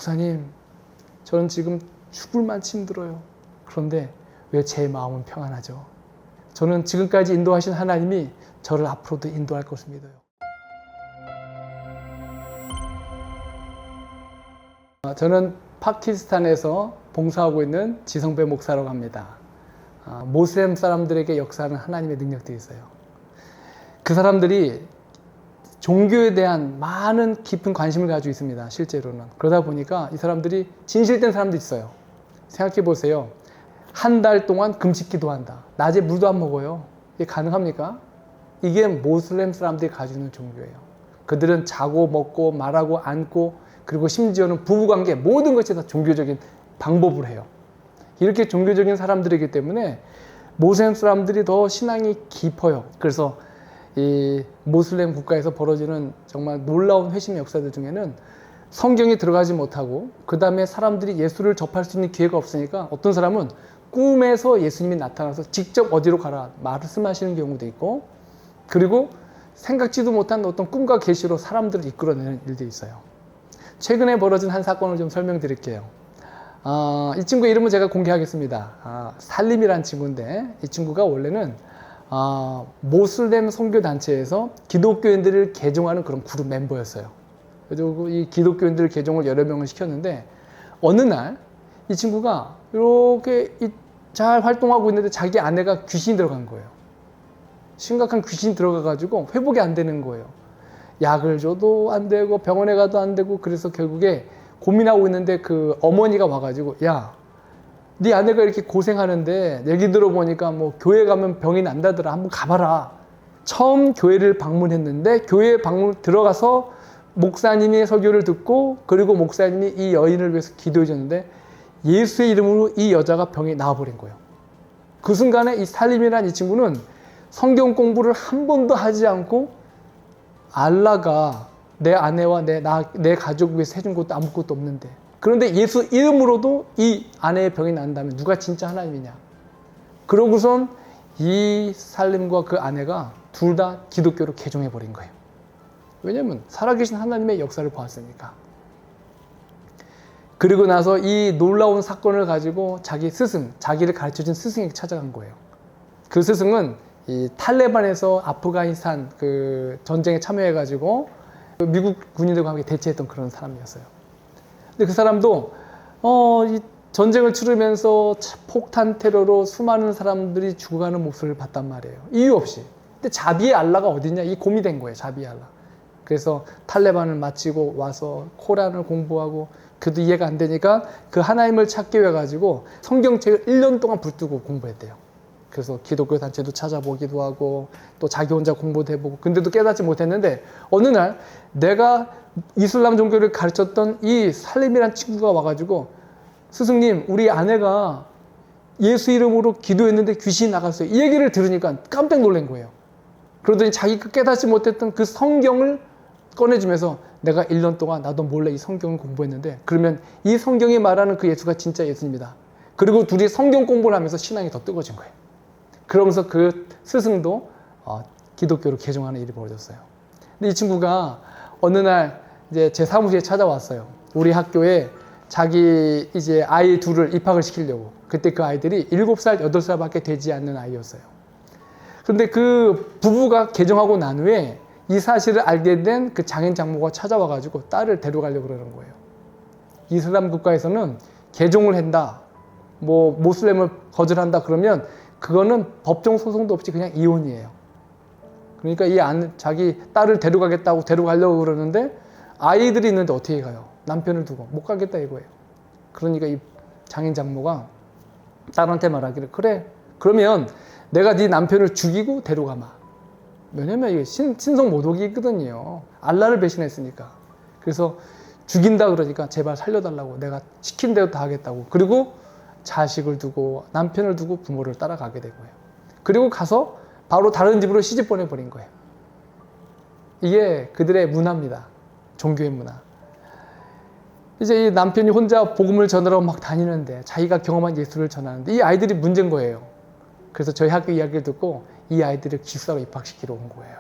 목사님, 저는 지금 죽을 만치 힘들어요. 그런데 왜 제 마음은 평안하죠? 저는 지금까지 인도하신 하나님이 저를 앞으로도 인도할 것을 믿어요. 저는 파키스탄에서 봉사하고 있는 지성배 목사라고 합니다. 모슬렘 사람들에게 역사하는 하나님의 능력들이 있어요. 그 사람들이 종교에 대한 많은 깊은 관심을 가지고 있습니다. 실제로는. 그러다 보니까 이 사람들이 진실된 사람도 있어요. 생각해 보세요. 한 달 동안 금식 기도한다. 낮에 물도 안 먹어요. 이게 가능합니까? 이게 모슬렘 사람들이 가지고 있는 종교예요. 그들은 자고 먹고 말하고 앉고 그리고 심지어는 부부관계 모든 것이 다 종교적인 방법을 해요. 이렇게 종교적인 사람들이기 때문에 모슬렘 사람들이 더 신앙이 깊어요. 그래서 이 모슬렘 국가에서 벌어지는 정말 놀라운 회심 역사들 중에는 성경이 들어가지 못하고 그 다음에 사람들이 예수를 접할 수 있는 기회가 없으니까 어떤 사람은 꿈에서 예수님이 나타나서 직접 어디로 가라 말씀하시는 경우도 있고, 그리고 생각지도 못한 어떤 꿈과 계시로 사람들을 이끌어내는 일도 있어요. 최근에 벌어진 한 사건을 좀 설명드릴게요. 이 친구 이름은 제가 공개하겠습니다. 살림이라는 친구인데, 이 친구가 원래는 모슬렘 선교단체에서 기독교인들을 개종하는 그런 그룹 멤버였어요. 그리고 이 기독교인들 개종을 여러 명을 시켰는데, 어느 날 이 친구가 이렇게 잘 활동하고 있는데 자기 아내가 귀신이 들어간 거예요. 심각한 귀신이 들어가가지고 회복이 안 되는 거예요. 약을 줘도 안 되고 병원에 가도 안 되고, 그래서 결국에 고민하고 있는데 그 어머니가 와가지고, 야, 네 아내가 이렇게 고생하는데 얘기 들어보니까 뭐 교회 가면 병이 난다더라. 한번 가봐라. 처음 교회를 방문했는데 교회에 들어가서 목사님의 설교를 듣고, 그리고 목사님이 이 여인을 위해서 기도해 줬는데 예수의 이름으로 이 여자가 병이 나아버린 거예요. 그 순간에 이 살림이라는 이 친구는 성경 공부를 한 번도 하지 않고 알라가 내 아내와 내 가족 위해서 해준 것도 아무것도 없는데, 그런데 예수 이름으로도 이 아내의 병이 난다면 누가 진짜 하나님이냐. 그러고선 이 살림과 그 아내가 둘 다 기독교로 개종해버린 거예요. 왜냐하면 살아계신 하나님의 역사를 보았으니까. 그리고 나서 이 놀라운 사건을 가지고 자기 스승, 자기를 가르쳐준 스승에게 찾아간 거예요. 그 스승은 이 탈레반에서 아프가니스탄 그 전쟁에 참여해가지고 미국 군인들과 함께 대치했던 그런 사람이었어요. 근데 그 사람도 이 전쟁을 치르면서 폭탄 테러로 수많은 사람들이 죽어가는 모습을 봤단 말이에요. 이유 없이. 근데 자비의 알라가 어딨냐? 이 고민이 된 거예요. 자비의 알라. 그래서 탈레반을 마치고 와서 코란을 공부하고, 그래도 이해가 안 되니까 그 하나님을 찾기 위해 가지고 성경책을 1년 동안 붙들고 공부했대요. 그래서 기독교 단체도 찾아보기도 하고 또 자기 혼자 공부도 해보고, 근데도 깨닫지 못했는데 어느 날 내가 이슬람 종교를 가르쳤던 이 살림이란 친구가 와가지고, 스승님, 우리 아내가 예수 이름으로 기도했는데 귀신이 나갔어요. 이 얘기를 들으니까 깜짝 놀란 거예요. 그러더니 자기가 깨닫지 못했던 그 성경을 꺼내주면서, 내가 1년 동안 나도 몰래 이 성경을 공부했는데 그러면 이 성경이 말하는 그 예수가 진짜 예수입니다. 그리고 둘이 성경 공부를 하면서 신앙이 더 뜨거워진 거예요. 그러면서 그 스승도 기독교로 개종하는 일이 벌어졌어요. 근데 이 친구가 어느 날 이제 제 사무실에 찾아왔어요. 우리 학교에 자기 이제 아이 둘을 입학을 시키려고. 그때 그 아이들이 7살, 8살 밖에 되지 않는 아이였어요. 근데 그 부부가 개종하고 난 후에 이 사실을 알게 된 그 장인 장모가 찾아와가지고 딸을 데려가려고 그러는 거예요. 이슬람 국가에서는 개종을 한다, 뭐 모슬렘을 거절한다 그러면 그거는 법정 소송도 없이 그냥 이혼이에요. 그러니까 자기 딸을 데려가겠다고 데려가려고 그러는데 아이들이 있는데 어떻게 가요? 남편을 두고 못 가겠다 이거예요. 그러니까 이 장인 장모가 딸한테 말하기를, 그래, 그러면 내가 네 남편을 죽이고 데려가마. 왜냐면 이게 신성 모독이거든요. 알라를 배신했으니까. 그래서 죽인다 그러니까 제발 살려달라고, 내가 시킨 대로 다 하겠다고. 그리고 자식을 두고 남편을 두고 부모를 따라가게 된 거예요. 그리고 가서 바로 다른 집으로 시집 보내버린 거예요. 이게 그들의 문화입니다. 종교의 문화. 이제 이 남편이 혼자 복음을 전하러 막 다니는데, 자기가 경험한 예수를 전하는데 이 아이들이 문제인 거예요. 그래서 저희 학교 이야기를 듣고 이 아이들을 기숙사로 입학시키러 온 거예요.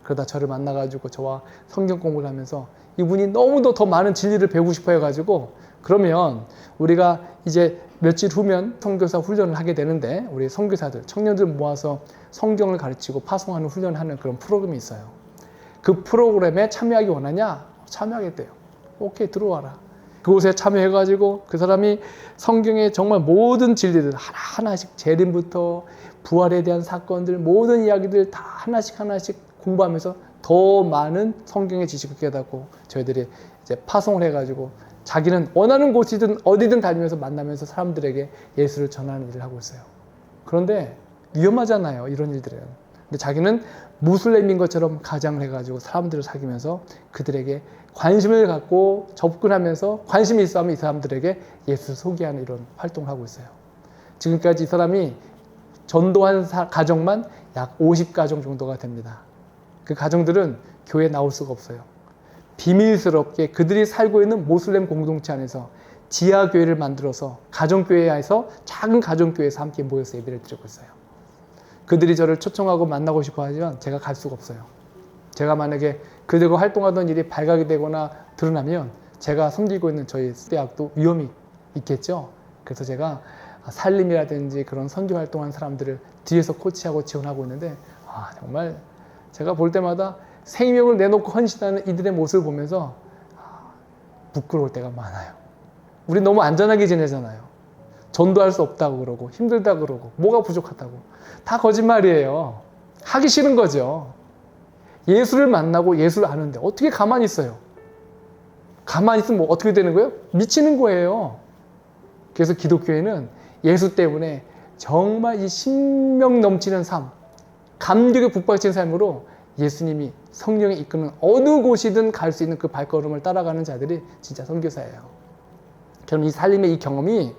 그러다 저를 만나가지고 저와 성경 공부를 하면서 이분이 너무도 더 많은 진리를 배우고 싶어 해가지고, 그러면 우리가 이제 며칠 후면 선교사 훈련을 하게 되는데, 우리 선교사들, 청년들 모아서 성경을 가르치고 파송하는 훈련을 하는 그런 프로그램이 있어요. 그 프로그램에 참여하기 원하냐? 참여하겠대요. 오케이, 들어와라. 그곳에 참여해가지고 그 사람이 성경의 정말 모든 진리들 하나하나씩, 재림부터 부활에 대한 사건들, 모든 이야기들 다 하나씩 공부하면서 더 많은 성경의 지식을 깨닫고, 저희들이 이제 파송을 해가지고 자기는 원하는 곳이든 어디든 다니면서 만나면서 사람들에게 예수를 전하는 일을 하고 있어요. 그런데 위험하잖아요, 이런 일들은. 근데 자기는 무슬림인 것처럼 가장을 해가지고 사람들을 사귀면서 그들에게 관심을 갖고 접근하면서 관심이 있어 하면 이 사람들에게 예수를 소개하는 이런 활동을 하고 있어요. 지금까지 이 사람이 전도한 가정만 약 50가정 정도가 됩니다. 그 가정들은 교회에 나올 수가 없어요. 비밀스럽게 그들이 살고 있는 모슬렘 공동체 안에서 지하교회를 만들어서 가정교회에서, 작은 가정교회에서 함께 모여서 예배를 드리고 있어요. 그들이 저를 초청하고 만나고 싶어 하지만 제가 갈 수가 없어요. 제가 만약에 그들과 활동하던 일이 발각이 되거나 드러나면 제가 섬기고 있는 저희 대학도 위험이 있겠죠. 그래서 제가 살림이라든지 그런 선교 활동하는 사람들을 뒤에서 코치하고 지원하고 있는데, 정말 제가 볼 때마다 생명을 내놓고 헌신하는 이들의 모습을 보면서 부끄러울 때가 많아요. 우리 너무 안전하게 지내잖아요. 전도할 수 없다고 그러고 힘들다고 그러고 뭐가 부족하다고. 다 거짓말이에요. 하기 싫은 거죠. 예수를 만나고 예수를 아는데 어떻게 가만히 있어요? 가만히 있으면 뭐 어떻게 되는 거예요? 미치는 거예요. 그래서 기독교회는 예수 때문에 정말 이 신명 넘치는 삶, 감격에 북받친 삶으로 예수님이 성령이 이끄는 어느 곳이든 갈 수 있는 그 발걸음을 따라가는 자들이 진짜 선교사예요. 그럼 이 살림의 이 경험이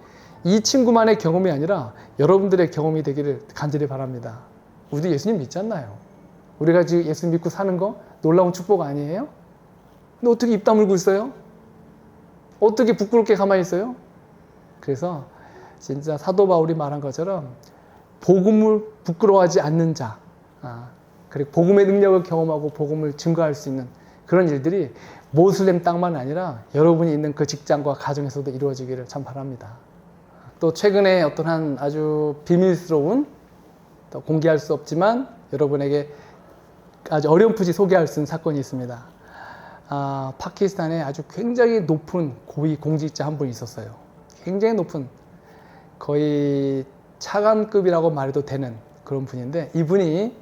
이 친구만의 경험이 아니라 여러분들의 경험이 되기를 간절히 바랍니다. 우리도 예수님 믿잖아요. 우리가 지금 예수 믿고 사는 거 놀라운 축복 아니에요? 근데 어떻게 입 다물고 있어요? 어떻게 부끄럽게 가만히 있어요? 그래서 진짜 사도 바울이 말한 것처럼 복음을 부끄러워하지 않는 자, 그리고 복음의 능력을 경험하고 복음을 증거할 수 있는 그런 일들이 모슬렘 땅만 아니라 여러분이 있는 그 직장과 가정에서도 이루어지기를 참 바랍니다. 또 최근에 어떤 한 아주 비밀스러운, 또 공개할 수 없지만 여러분에게 아주 어렴풋이 소개할 수 있는 사건이 있습니다. 파키스탄에 아주 굉장히 높은 고위 공직자 한 분이 있었어요. 굉장히 높은, 거의 차관급이라고 말해도 되는 그런 분인데, 이분이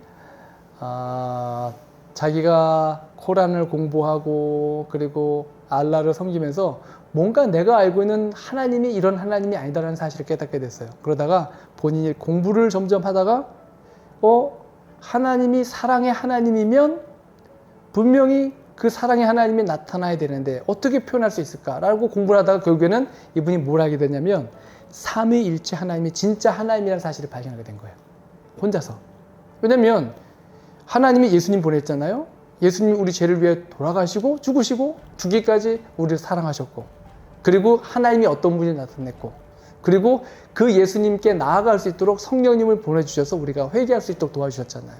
자기가 코란을 공부하고 그리고 알라를 섬기면서 뭔가 내가 알고 있는 하나님이 이런 하나님이 아니다라는 사실을 깨닫게 됐어요. 그러다가 본인이 공부를 점점 하다가 하나님이 사랑의 하나님이면 분명히 그 사랑의 하나님이 나타나야 되는데 어떻게 표현할 수 있을까라고 공부를 하다가 결국에는 이분이 뭘 하게 됐냐면 삼위일체 하나님이 진짜 하나님이라는 사실을 발견하게 된 거예요. 혼자서. 왜냐면 하나님이 예수님 보냈잖아요. 예수님이 우리 죄를 위해 돌아가시고 죽으시고 죽기까지 우리를 사랑하셨고, 그리고 하나님이 어떤 분이 나타냈고, 그리고 그 예수님께 나아갈 수 있도록 성령님을 보내주셔서 우리가 회개할 수 있도록 도와주셨잖아요.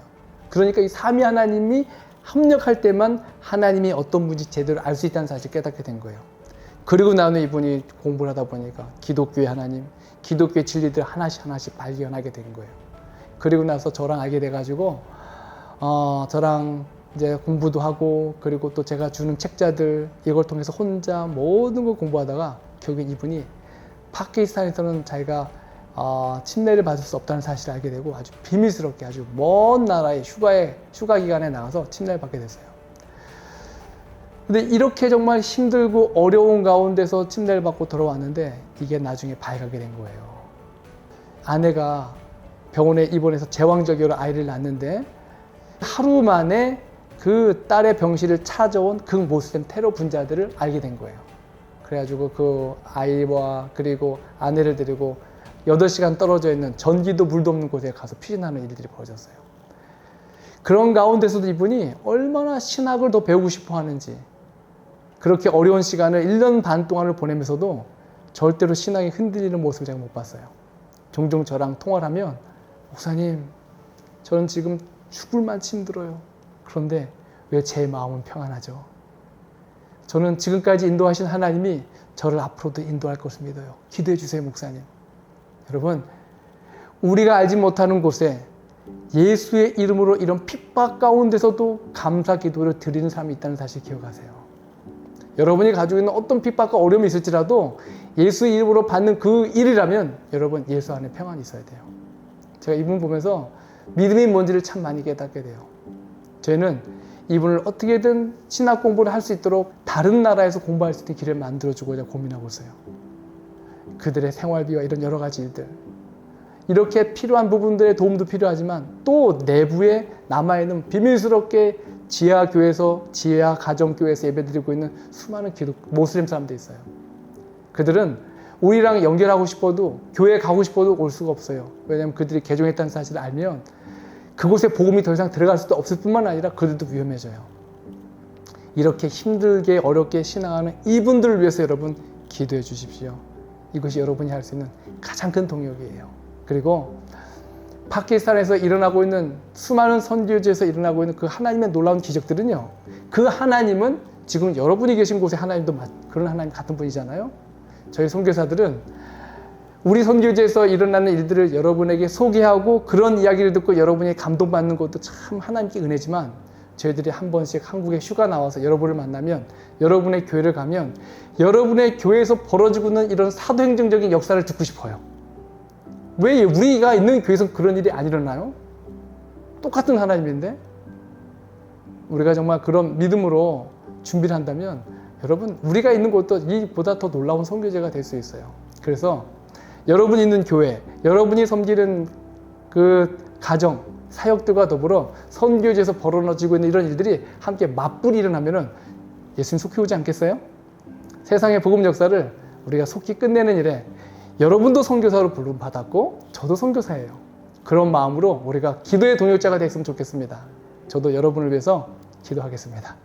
그러니까 이 삼위 하나님이 합력할 때만 하나님이 어떤 분인지 제대로 알 수 있다는 사실을 깨닫게 된 거예요. 그리고 나는 이분이 공부를 하다 보니까 기독교의 하나님, 기독교의 진리들 하나씩 발견하게 된 거예요. 그리고 나서 저랑 알게 돼가지고 저랑 이제 공부도 하고, 그리고 또 제가 주는 책자들 이걸 통해서 혼자 모든 걸 공부하다가 결국엔 이분이 파키스탄에서는 자기가 침례를 받을 수 없다는 사실을 알게 되고 아주 비밀스럽게 아주 먼 나라의 휴가 기간에 나가서 침례를 받게 됐어요. 근데 이렇게 정말 힘들고 어려운 가운데서 침례를 받고 돌아왔는데 이게 나중에 발각이 된 거예요. 아내가 병원에 입원해서 제왕절개로 아이를 낳았는데 하루 만에 그 딸의 병실을 찾아온 극모슬렘 테러 분자들을 알게 된 거예요. 그래가지고 그 아이와 그리고 아내를 데리고 8시간 떨어져 있는 전기도 물도 없는 곳에 가서 피신하는 일들이 벌어졌어요. 그런 가운데서도 이분이 얼마나 신학을 더 배우고 싶어 하는지, 그렇게 어려운 시간을 1년 반 동안을 보내면서도 절대로 신앙이 흔들리는 모습을 제가 못 봤어요. 종종 저랑 통화를 하면 목사님, 저는 지금 죽을 만치 힘들어요. 그런데 왜 제 마음은 평안하죠? 저는 지금까지 인도하신 하나님이 저를 앞으로도 인도할 것을 믿어요. 기도해 주세요, 목사님. 여러분, 우리가 알지 못하는 곳에 예수의 이름으로 이런 핍박 가운데서도 감사 기도를 드리는 사람이 있다는 사실 기억하세요. 여러분이 가지고 있는 어떤 핍박과 어려움이 있을지라도 예수의 이름으로 받는 그 일이라면 여러분 예수 안에 평안이 있어야 돼요. 제가 이분 보면서 믿음이 뭔지를 참 많이 깨닫게 돼요. 저희는 이분을 어떻게든 신학 공부를 할 수 있도록 다른 나라에서 공부할 수 있는 길을 만들어주고자 고민하고 있어요. 그들의 생활비와 이런 여러 가지 일들, 이렇게 필요한 부분들의 도움도 필요하지만 또 내부에 남아있는 비밀스럽게 지하교회에서 지하 가정교회에서 예배드리고 있는 수많은 모슬림 사람들이 있어요. 그들은 우리랑 연결하고 싶어도 교회에 가고 싶어도 올 수가 없어요. 왜냐하면 그들이 개종했다는 사실을 알면 그곳에 복음이 더 이상 들어갈 수도 없을 뿐만 아니라 그들도 위험해져요. 이렇게 힘들게 어렵게 신앙하는 이분들을 위해서 여러분 기도해 주십시오. 이것이 여러분이 할 수 있는 가장 큰 동력이에요. 그리고 파키스탄에서 일어나고 있는 수많은 선교지에서 일어나고 있는 그 하나님의 놀라운 기적들은요, 그 하나님은 지금 여러분이 계신 곳에 하나님도 그런 하나님 같은 분이잖아요. 저희 선교사들은 우리 선교지에서 일어나는 일들을 여러분에게 소개하고 그런 이야기를 듣고 여러분이 감동받는 것도 참 하나님께 은혜지만, 저희들이 한 번씩 한국에 휴가 나와서 여러분을 만나면, 여러분의 교회를 가면 여러분의 교회에서 벌어지고 있는 이런 사도행정적인 역사를 듣고 싶어요. 왜 우리가 있는 교회에서 그런 일이 안 일어나요? 똑같은 하나님인데. 우리가 정말 그런 믿음으로 준비를 한다면 여러분 우리가 있는 곳도 이보다 더 놀라운 선교제가 될 수 있어요. 그래서 여러분이 있는 교회, 여러분이 섬기는 그 가정, 사역들과 더불어 선교제에서 벌어지고 있는 이런 일들이 함께 맞불이 일어나면은 예수님 속히 오지 않겠어요? 세상의 복음 역사를 우리가 속히 끝내는 일에 여러분도 선교사로 부름 받았고 저도 선교사예요. 그런 마음으로 우리가 기도의 동역자가 됐으면 좋겠습니다. 저도 여러분을 위해서 기도하겠습니다.